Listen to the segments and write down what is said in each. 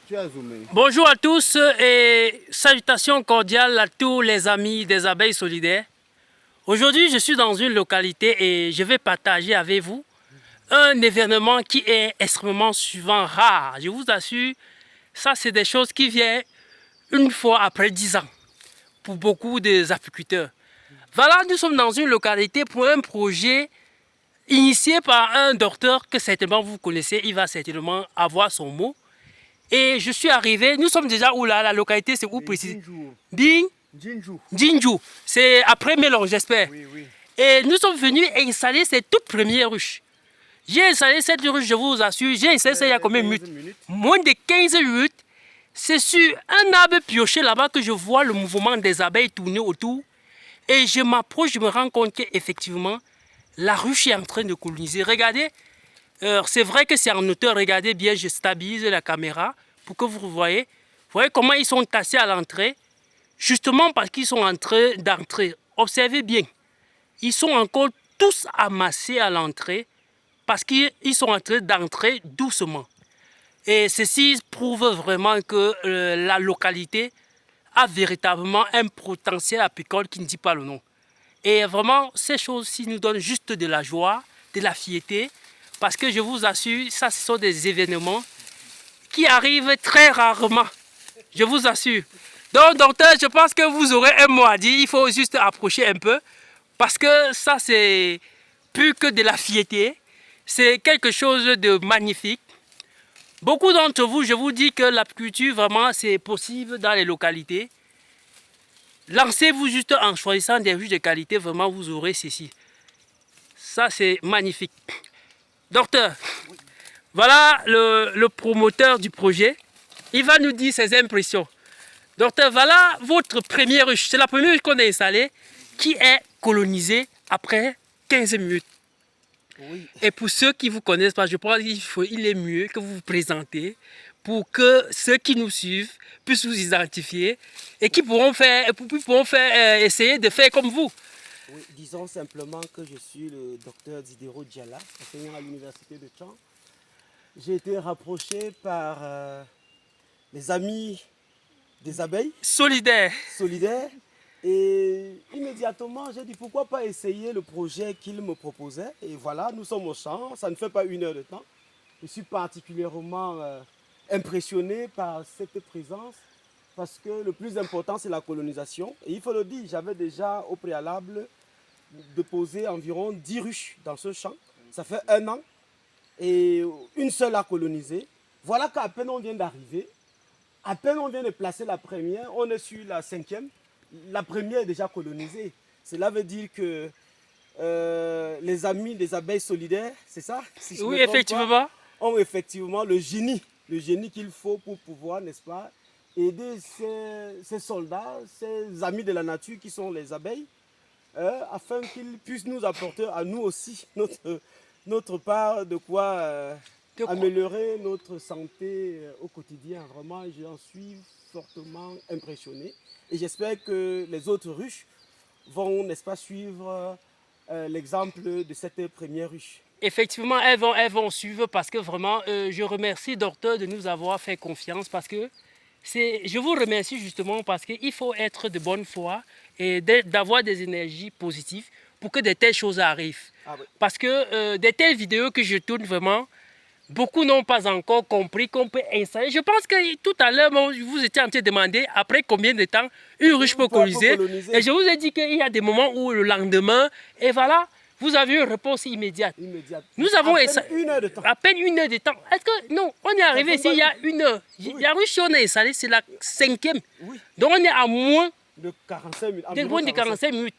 Tu as zoomé. Bonjour à tous et salutations cordiales à tous les amis des abeilles solidaires. Aujourd'hui, je suis dans une localité et je vais partager avec vous un événement qui est extrêmement souvent rare. Je vous assure, ça c'est des choses qui viennent une fois après 10 ans pour beaucoup des apiculteurs. Voilà, nous sommes dans une localité pour un projet initié par un docteur que certainement vous connaissez. Il va certainement avoir son mot. Et je suis arrivé, nous sommes déjà où là, la localité c'est où précis? Jinju. Jinju. C'est après Mélon, j'espère. Oui, oui. Et nous sommes venus installer cette toute première ruche. J'ai installé cette ruche, je vous assure, j'ai installé ça il y a combien de minutes? Moins de 15 minutes. C'est sur un arbre pioché là-bas que je vois le mouvement des abeilles tourner autour. Et je m'approche, je me rends compte qu'effectivement, la ruche est en train de coloniser. Regardez, c'est vrai que c'est en hauteur, regardez bien, je stabilise la caméra pour que vous voyez. Vous voyez comment ils sont tassés à l'entrée, justement parce qu'ils sont en train d'entrer. Observez bien, ils sont encore tous amassés à l'entrée parce qu'ils sont en train d'entrer doucement. Et ceci prouve vraiment que la localité a véritablement un potentiel apicole qui ne dit pas le nom. Et vraiment, ces choses-ci nous donnent juste de la joie, de la fierté, parce que je vous assure, ça, ce sont des événements qui arrivent très rarement. Je vous assure. Donc, docteur, je pense que vous aurez un mot à dire. Il faut juste approcher un peu, parce que ça, c'est plus que de la fierté. C'est quelque chose de magnifique. Beaucoup d'entre vous, je vous dis que l'apiculture, vraiment, c'est possible dans les localités. Lancez-vous juste en choisissant des ruches de qualité, vraiment, vous aurez ceci. Ça, c'est magnifique. Docteur, voilà le promoteur du projet. Il va nous dire ses impressions. Docteur, voilà votre première ruche. C'est la première ruche qu'on a installée qui est colonisée après 15 minutes. Oui. Et pour ceux qui ne vous connaissent pas, je pense qu'il est mieux que vous vous présentez pour que ceux qui nous suivent puissent vous identifier et qui pourront essayer de faire comme vous. Oui, disons simplement que je suis le docteur Diderot Diala, enseignant à l'université de Tchang. J'ai été rapproché par les amis des abeilles Solidaire. solidaires et immédiatement j'ai dit pourquoi pas essayer le projet qu'ils me proposaient. Et voilà, nous sommes au champ, ça ne fait pas 1 heure de temps. Je suis particulièrement impressionné par cette présence parce que le plus important c'est la colonisation. Et il faut le dire, j'avais déjà au préalable déposé environ 10 ruches dans ce champ. Ça fait 1 an et une seule a colonisé. Voilà qu'à peine on vient d'arriver, à peine on vient de placer la première, on est sur la 5e. La première est déjà colonisée. Cela veut dire que les amis des abeilles solidaires, c'est ça? Si je Oui, me trompe effectivement. pas, ont effectivement le génie qu'il faut pour pouvoir, n'est-ce pas, aider ces soldats, ces amis de la nature qui sont les abeilles, afin qu'ils puissent nous apporter à nous aussi notre part de quoi améliorer notre santé au quotidien. Vraiment, j'en suis fortement impressionné. Et j'espère que les autres ruches vont, n'est-ce pas, suivre l'exemple de cette première ruche. Effectivement, elles vont suivre parce que vraiment, je remercie docteur de nous avoir fait confiance parce que je vous remercie justement parce qu'il faut être de bonne foi et d'avoir des énergies positives pour que de telles choses arrivent. Ah oui. Parce que de telles vidéos que je tourne vraiment, beaucoup n'ont pas encore compris qu'on peut installer. Je pense que tout à l'heure, vous étiez en train de demander après combien de temps une ruche peut coloniser. Et je vous ai dit qu'il y a des moments où le lendemain, et voilà, vous avez une réponse immédiate. Nous avons à peine 1 heure de temps. À peine 1 heure de temps. Est-ce que non, on est arrivé ici il y a 1 heure. Oui. La ruche qu'on a installée, c'est la 5e. Oui. Donc on est à moins De 45 minutes. de moins de 45 minutes.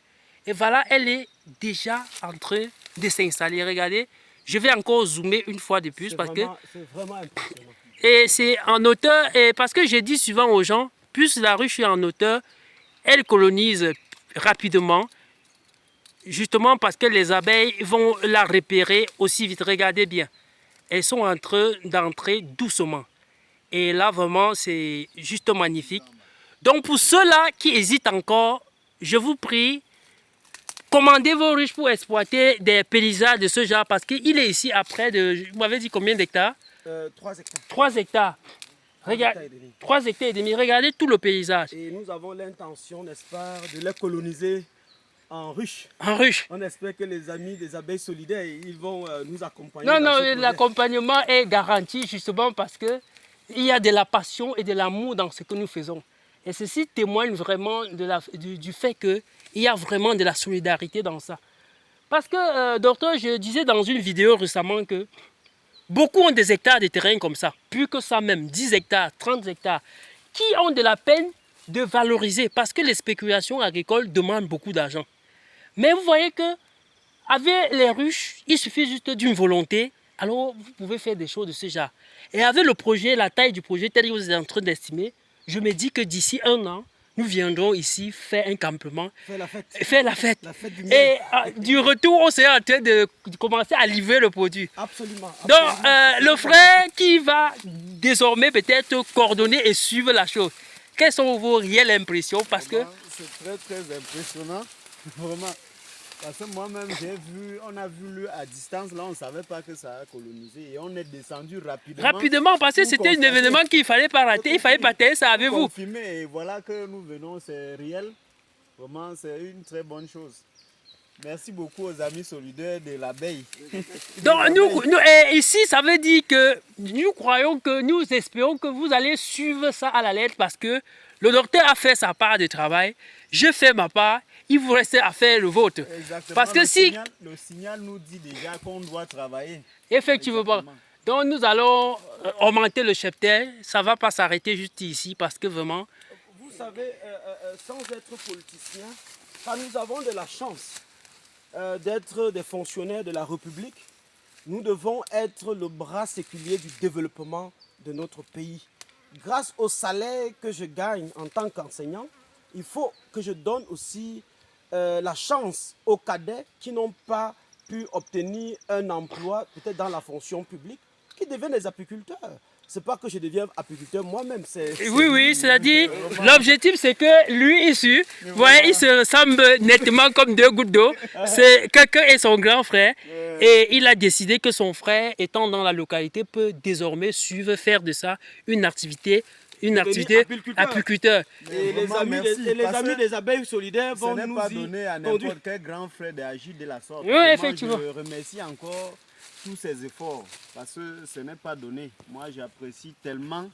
Et voilà, elle est déjà en train de s'installer. Regardez, je vais encore zoomer une fois de plus parce que c'est vraiment impressionnant. et c'est en hauteur, et parce que je dis souvent aux gens, plus la ruche est en hauteur, elle colonise rapidement, justement parce que les abeilles vont la repérer aussi vite. Regardez bien, elles sont en train d'entrer doucement. Et là, vraiment, c'est juste magnifique. Donc, pour ceux-là qui hésitent encore, je vous prie, commandez vos ruches pour exploiter des paysages de ce genre, parce qu'il est ici à près de, vous m'avez dit combien d'hectares? 3 hectares. 3 hectares. Regarde, 3,5 hectares et demi. Regardez tout le paysage. Et nous avons l'intention, n'est-ce pas, de les coloniser en ruche. En ruche. On espère que les amis des abeilles solidaires, ils vont nous accompagner. Non, dans non, ce projet. l'accompagnement est garanti justement parce que il y a de la passion et de l'amour dans ce que nous faisons. Et ceci témoigne vraiment du fait qu'il y a vraiment de la solidarité dans ça. Parce que, docteur, je disais dans une vidéo récemment que beaucoup ont des hectares de terrain comme ça, plus que ça même, 10 hectares, 30 hectares, qui ont de la peine de valoriser parce que les spéculations agricoles demandent beaucoup d'argent. Mais vous voyez que avec les ruches, il suffit juste d'une volonté, alors vous pouvez faire des choses de ce genre. Et avec le projet, la taille du projet, tel que vous êtes en train d'estimer, je me dis que d'ici 1 an, nous viendrons ici faire un campement, faire la fête. La fête du miel. Et du retour, on sera en train de commencer à livrer le produit. Absolument. Donc, le frère qui va désormais peut-être coordonner et suivre la chose, quelles sont vos réelles impressions? Parce que c'est très très impressionnant, vraiment. Parce que moi-même, on a vu lui à distance, là on ne savait pas que ça a colonisé et on est descendu rapidement. Rapidement, parce que c'était un événement qu'il ne fallait pas rater, il fallait partager ça avec vous. Et voilà que nous venons, c'est réel. Vraiment, c'est une très bonne chose. Merci beaucoup aux amis solidaires de l'abeille. Donc, ici, ça veut dire que nous croyons que, nous espérons que vous allez suivre ça à la lettre parce que le docteur a fait sa part de travail, je fais ma part, il vous reste à faire le vôtre. Exactement. Parce que le signal nous dit déjà qu'on doit travailler. Effectivement. Exactement. Donc, nous allons augmenter le cheptel, ça ne va pas s'arrêter juste ici parce que vraiment... Vous savez, sans être politicien, nous avons de la chance d'être des fonctionnaires de la République. Nous devons être le bras séculier du développement de notre pays. Grâce au salaire que je gagne en tant qu'enseignant, il faut que je donne aussi la chance aux cadets qui n'ont pas pu obtenir un emploi, peut-être dans la fonction publique, qui deviennent des apiculteurs. C'est pas que je deviens apiculteur moi-même. Oui, c'est-à-dire, l'objectif c'est que lui ici, vous voyez, il se ressemble nettement comme 2 gouttes d'eau. C'est quelqu'un et son grand frère. Et il a décidé que son frère, étant dans la localité, peut désormais suivre, faire de ça une activité apiculteur. Et les amis des abeilles solidaires vont nous pas donner à n'importe quel grand frère d'agir de la sorte. Oui, effectivement. Je remercie encore tous ces efforts parce que ce n'est pas donné. Moi, j'apprécie tellement.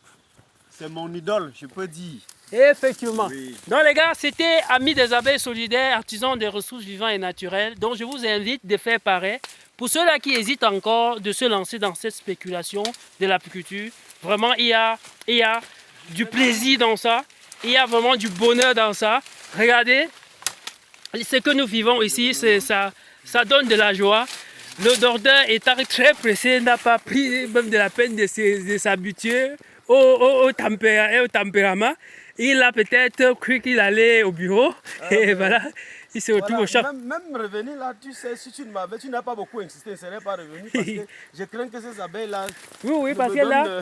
C'est mon idole, je peux dire. Effectivement. Oui. Donc les gars, c'était Amis des abeilles solidaires, artisans des ressources vivantes et naturelles. Donc je vous invite de faire pareil. Pour ceux-là qui hésitent encore de se lancer dans cette spéculation de l'apiculture, vraiment il y a du plaisir dans ça. Il y a vraiment du bonheur dans ça. Regardez, ce que nous vivons ici, ça donne de la joie. Le docteur étant très pressé, n'a pas pris même de la peine de s'habituer au tempérament. Il a peut-être cru qu'il allait au bureau et voilà, il se retrouve au champ. Même revenir là, tu sais, si tu n'as pas beaucoup insisté, je ne serais pas revenu parce que je crains que ces abeilles-là... Oui, parce que là,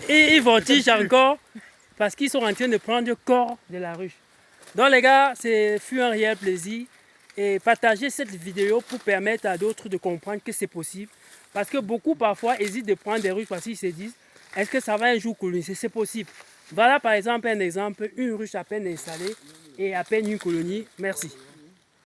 ils voltigent encore parce qu'ils sont en train de prendre corps de la ruche. Donc les gars, ce fut un réel plaisir. Et partagez cette vidéo pour permettre à d'autres de comprendre que c'est possible. Parce que beaucoup parfois hésitent de prendre des ruches parce qu'ils se disent, est-ce que ça va un jour coloniser? C'est possible. Voilà par exemple un exemple, une ruche à peine installée et à peine une colonie. Merci.